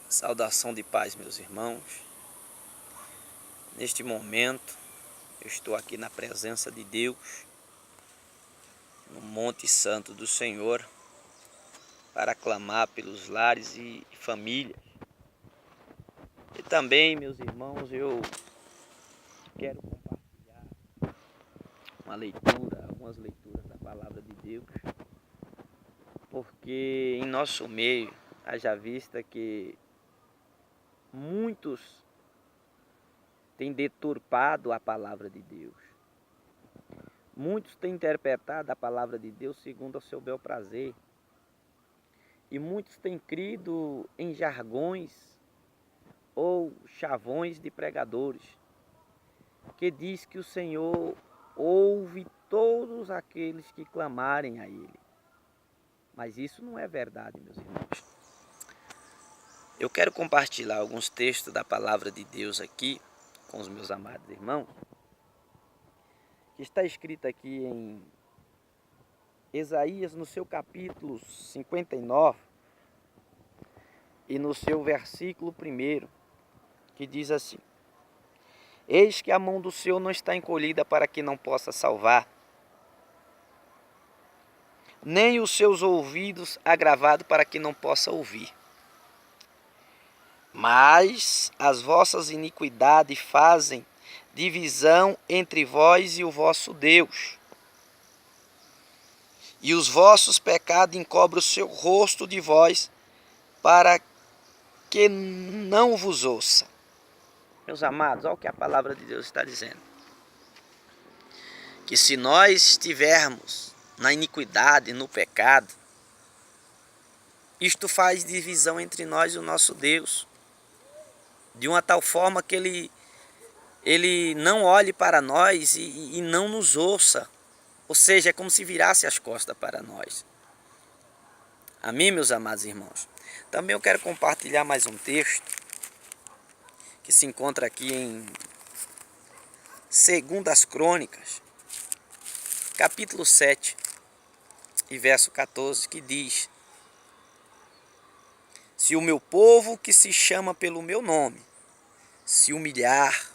Saudação de paz, meus irmãos. Neste momento, eu estou aqui na presença de Deus, no Monte Santo do Senhor, para clamar pelos lares e famílias. E também, meus irmãos, eu quero compartilhar algumas leituras da Palavra de Deus, porque em nosso meio, haja vista que muitos têm deturpado a Palavra de Deus. Muitos têm interpretado a Palavra de Deus segundo o seu bel prazer. E muitos têm crido em jargões ou chavões de pregadores, que diz que o Senhor ouve todos aqueles que clamarem a Ele. Mas isso não é verdade, meus irmãos. Eu quero compartilhar alguns textos da Palavra de Deus aqui com os meus amados irmãos, que está escrito aqui em Isaías, no seu capítulo 59, e no seu versículo 1, que diz assim: Eis que a mão do Senhor não está encolhida para que não possa salvar, nem os seus ouvidos agravados para que não possa ouvir. Mas as vossas iniquidades fazem divisão entre vós e o vosso Deus, e os vossos pecados encobrem o seu rosto de vós, para que não vos ouça. Meus amados, olha o que a palavra de Deus está dizendo. Que se nós estivermos na iniquidade, no pecado, isto faz divisão entre nós e o nosso Deus, de uma tal forma que Ele não olhe para nós e não nos ouça. Ou seja, é como se virasse as costas para nós. Amém, meus amados irmãos? Também eu quero compartilhar mais um texto que se encontra aqui em 2 Crônicas, capítulo 7 e verso 14, que diz: Se o meu povo que se chama pelo meu nome se humilhar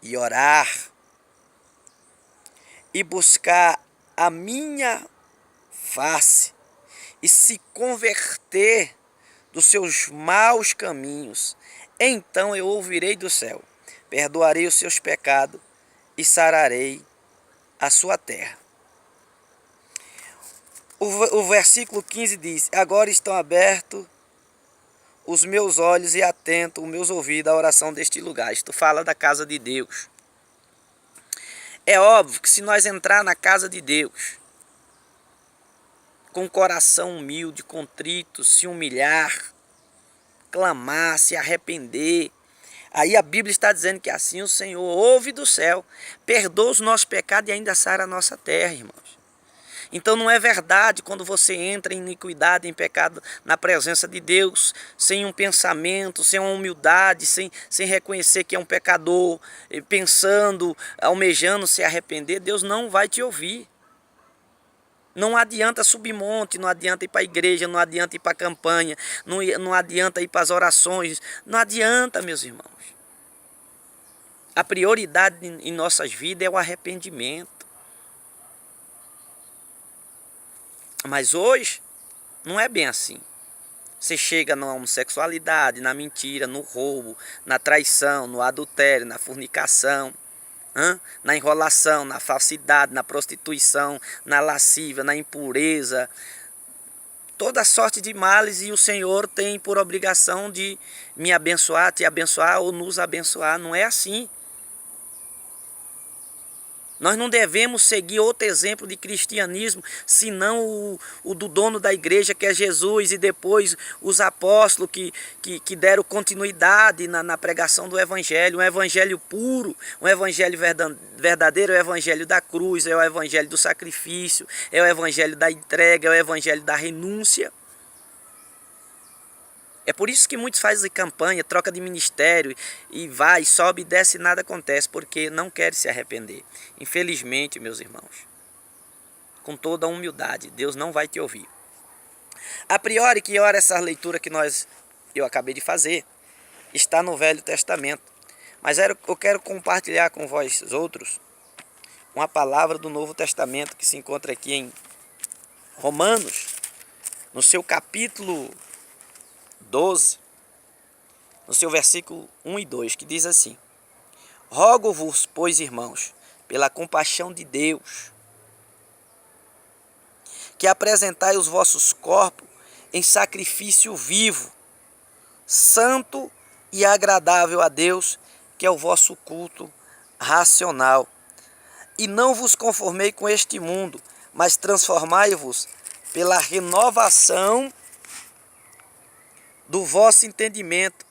e orar e buscar a minha face e se converter dos seus maus caminhos, então eu ouvirei do céu, perdoarei os seus pecados e sararei a sua terra. O versículo 15 diz: Agora estão abertos os meus olhos e atento os meus ouvidos à oração deste lugar. Isto fala da casa de Deus. É óbvio que se nós entrar na casa de Deus com o coração humilde, contrito, se humilhar, clamar, se arrepender, aí a Bíblia está dizendo que assim o Senhor ouve do céu, perdoa os nossos pecados e ainda sara a nossa terra, irmãos. Então não é verdade quando você entra em iniquidade, em pecado, na presença de Deus, sem um pensamento, sem uma humildade, sem reconhecer que é um pecador, pensando, almejando se arrepender, Deus não vai te ouvir. Não adianta subir monte, não adianta ir para a igreja, não adianta ir para a campanha, não adianta ir para as orações, não adianta, meus irmãos. A prioridade em nossas vidas é o arrependimento. Mas hoje não é bem assim. Você chega na homossexualidade, na mentira, no roubo, na traição, no adultério, na fornicação, na enrolação, na falsidade, na prostituição, na lascívia, na impureza, toda sorte de males, e o Senhor tem por obrigação de me abençoar, te abençoar ou nos abençoar. Não é assim. Nós não devemos seguir outro exemplo de cristianismo, senão o do dono da igreja, que é Jesus, e depois os apóstolos que deram continuidade na pregação do evangelho, um evangelho puro, um evangelho verdadeiro, é o evangelho da cruz, é o evangelho do sacrifício, é o evangelho da entrega, é o evangelho da renúncia. É por isso que muitos fazem campanha, troca de ministério, e vai, sobe e desce e nada acontece, porque não querem se arrepender. Infelizmente, meus irmãos, com toda a humildade, Deus não vai te ouvir. A priori, que hora essa leitura que nós Eu acabei de fazer. Está no Velho Testamento. Mas eu quero compartilhar com vós outros uma palavra do Novo Testamento que se encontra aqui em Romanos, no seu capítulo 12, no seu versículo 1 e 2, que diz assim: Rogo-vos, pois, irmãos, pela compaixão de Deus, que apresentai os vossos corpos em sacrifício vivo, santo e agradável a Deus, que é o vosso culto racional. E não vos conformei com este mundo, mas transformai-vos pela renovação do vosso entendimento,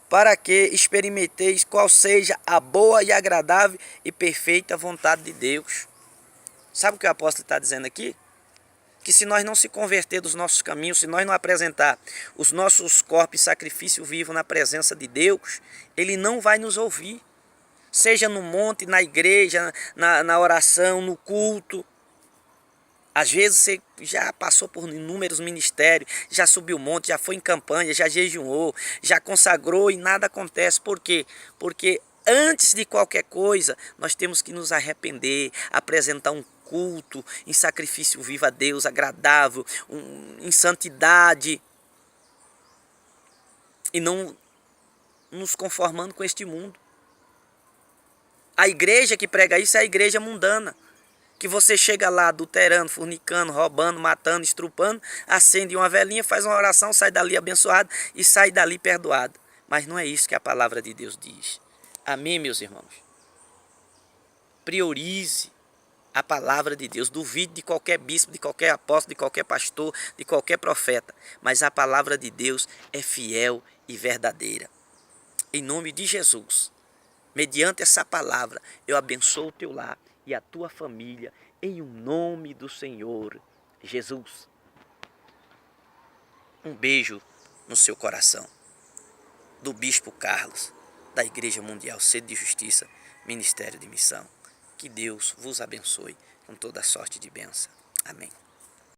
para que experimenteis qual seja a boa e agradável e perfeita vontade de Deus. Sabe o que o apóstolo está dizendo aqui? Que se nós não se converter dos nossos caminhos, se nós não apresentar os nossos corpos em sacrifício vivo na presença de Deus, Ele não vai nos ouvir. Seja no monte, na igreja, na oração, no culto. Às vezes você já passou por inúmeros ministérios, já subiu o monte, já foi em campanha, já jejuou, já consagrou e nada acontece. Por quê? Porque antes de qualquer coisa, nós temos que nos arrepender, apresentar um culto em sacrifício vivo a Deus, agradável, em santidade. E não nos conformando com este mundo. A igreja que prega isso é a igreja mundana. Que você chega lá adulterando, fornicando, roubando, matando, estrupando, acende uma velinha, faz uma oração, sai dali abençoado e sai dali perdoado. Mas não é isso que a palavra de Deus diz. Amém, meus irmãos? Priorize a palavra de Deus. Duvide de qualquer bispo, de qualquer apóstolo, de qualquer pastor, de qualquer profeta. Mas a palavra de Deus é fiel e verdadeira. Em nome de Jesus. Mediante essa palavra, eu abençoo o teu lar e a tua família, em o nome do Senhor Jesus. Um beijo no seu coração, do Bispo Carlos, da Igreja Mundial Sede de Justiça, Ministério de Missão. Que Deus vos abençoe com toda sorte de bênção. Amém.